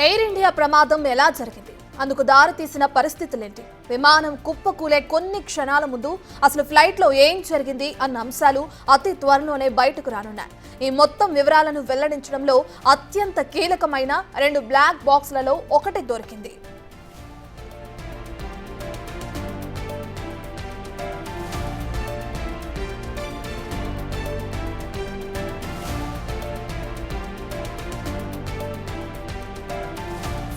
Air India ప్రమాదం ఎలా జరిగింది? అందుకు దారితీసిన పరిస్థితులేంటి? విమానం కుప్పకూలే కొన్ని క్షణాల ముందు అసలు ఫ్లైట్లో ఏం జరిగింది అన్న అంశాలు అతి త్వరలోనే బయటకు రానున్నాయి. ఈ మొత్తం వివరాలను వెల్లడించడంలో అత్యంత కీలకమైన 2 బ్లాక్ బాక్స్లలో ఒకటి దొరికింది.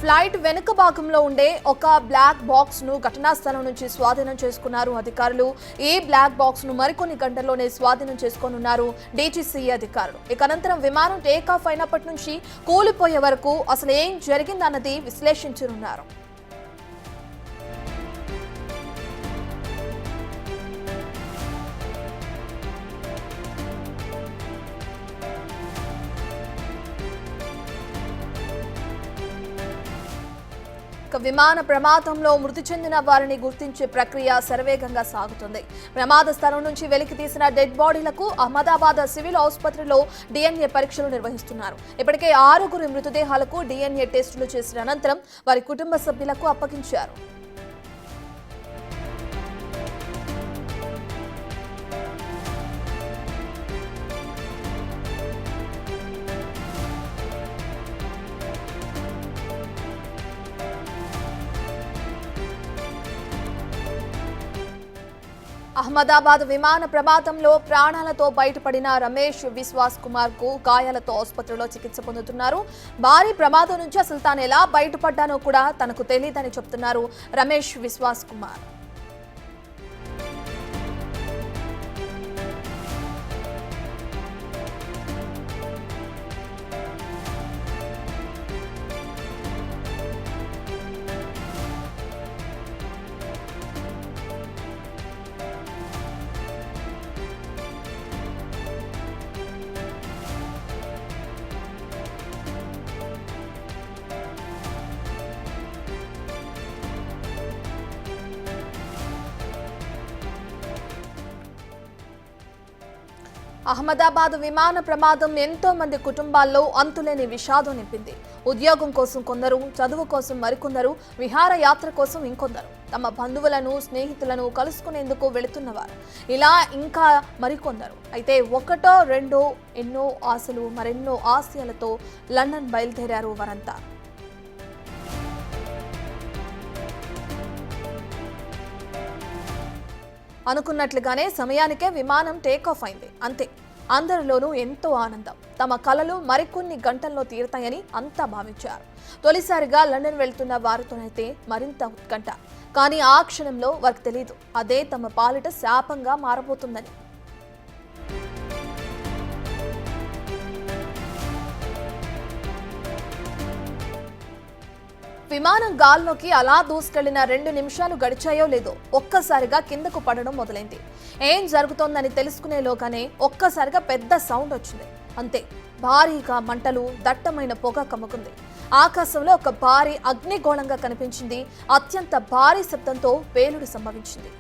ఫ్లైట్ వెనుక భాగంలో ఉండే ఒక బ్లాక్ బాక్స్ ను ఘటనా స్థలం నుంచి స్వాధీనం చేసుకున్నారు అధికారులు. ఈ బ్లాక్ బాక్స్ ను మరికొన్ని గంటల్లోనే స్వాధీనం చేసుకోనున్నారు డీజీసీఏ అధికారులు. ఇక అనంతరం విమానం టేకాఫ్ అయినప్పటి నుంచి కూలిపోయే వరకు అసలు ఏం జరిగిందన్నది విశ్లేషించనున్నారు. విమాన ప్రమాదంలో మృతి చెందిన వారిని గుర్తించే ప్రక్రియ శరవేగంగా సాగుతుంది. ప్రమాద స్థలం నుంచి వెలికి తీసిన డెడ్ బాడీలకు అహ్మదాబాద్ సివిల్ ఆసుపత్రిలో DNA పరీక్షలు నిర్వహిస్తున్నారు. ఇప్పటికే 6 మృతదేహాలకు DNA టెస్టులు చేసిన అనంతరం వారి కుటుంబ సభ్యులకు అప్పగించారు. అహ్మదాబాద్ విమాన ప్రమాదంలో ప్రాణాలతో బయటపడిన రమేష్ విశ్వాస్ కుమార్ కు గాయాలతో ఆసుపత్రిలో చికిత్స పొందుతున్నారు. భారీ ప్రమాదం నుంచి అసలు తాను ఎలా బయటపడ్డానో కూడా తనకు తెలియదని చెప్తున్నారు రమేష్ విశ్వాస్ కుమార్. అహ్మదాబాద్ విమాన ప్రమాదం ఎంతో మంది కుటుంబాల్లో అంతులేని విషాదం నింపింది. ఉద్యోగం కోసం కొందరు, చదువు కోసం మరికొందరు, విహారయాత్ర కోసం ఇంకొందరు, తమ బంధువులను స్నేహితులను కలుసుకునేందుకు వెళుతున్నవారు, ఇలా ఇంకా మరికొందరు. అయితే ఒకటో రెండో ఎన్నో ఆశలు మరెన్నో ఆశయాలతో లండన్ బయలుదేరారు వారంతా. అనుకున్నట్లుగానే సమయానికే విమానం టేకాఫ్ అయింది. అంతే, అందరిలోనూ ఎంతో ఆనందం. తమ కలలు మరికొన్ని గంటల్లో తీరుతాయని అంతా భావించారు. తొలిసారిగా లండన్ వెళ్తున్న వారితోనైతే మరింత ఉత్కంఠ. కానీ ఆ క్షణంలో వారికి తెలియదు అదే తమ పాలిట శాపంగా మారబోతుందని. విమానం గాల్లోకి అలా దూసుకెళ్లిన 2 నిమిషాలు గడిచాయో లేదో ఒక్కసారిగా కిందకు పడడం మొదలైంది. ఏం జరుగుతోందని తెలుసుకునేలోగానే ఒక్కసారిగా పెద్ద సౌండ్ వచ్చింది. అంతే, భారీగా మంటలు, దట్టమైన పొగ కమ్ముకుంది. ఆకాశంలో ఒక భారీ అగ్నిగోళంగా కనిపించింది. అత్యంత భారీ శబ్దంతో పేలుడు సంభవించింది.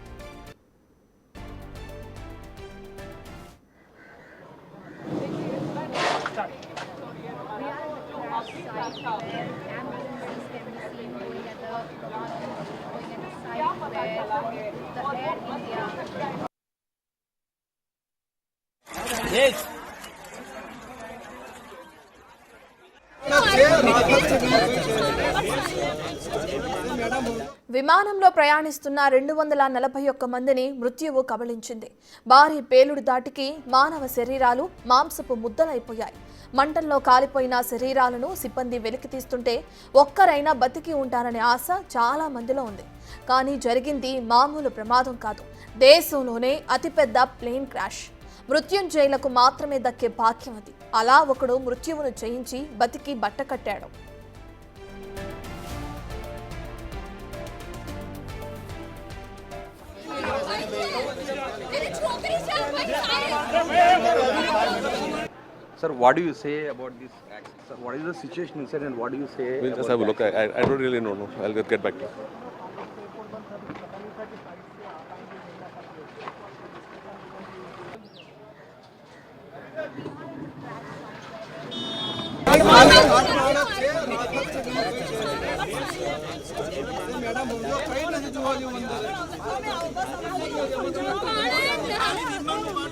విమానంలో ప్రయాణిస్తున్న 241 మందిని మృత్యువు కబళించింది. భారీ పేలుడు దాటికి మానవ శరీరాలు మాంసపు ముద్దలైపోయాయి. మంటల్లో కాలిపోయిన శరీరాలను సిబ్బంది వెలికి తీస్తుంటే ఒక్కరైనా బతికి ఉంటారనే ఆశ చాలా మందిలో ఉంది. కానీ జరిగింది మామూలు ప్రమాదం కాదు, దేశంలోనే అతిపెద్ద ప్లేన్ క్రాష్. మృత్యుంజయులకు మాత్రమే దక్కే భాగ్యం అది. అలా ఒకడు మృత్యువును జయించి బతికి బట్టకట్టాడు. Sir, what do you say about this accident? Sir, what is the situation inside and what do you say? We'll just have a look. I don't really know. No. I'll get back to you.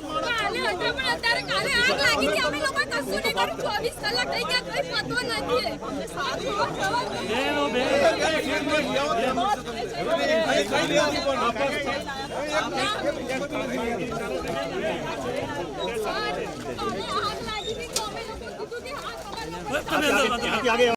અત્યારે કાલે આગ લાગી હતી અમે લોકો કશું નહીં કર્યું 24 કલાક થઈ ગયા કોઈ પતો નથી આગ લાગી હતી તો અમે લોકો કીધું કે હા ખબર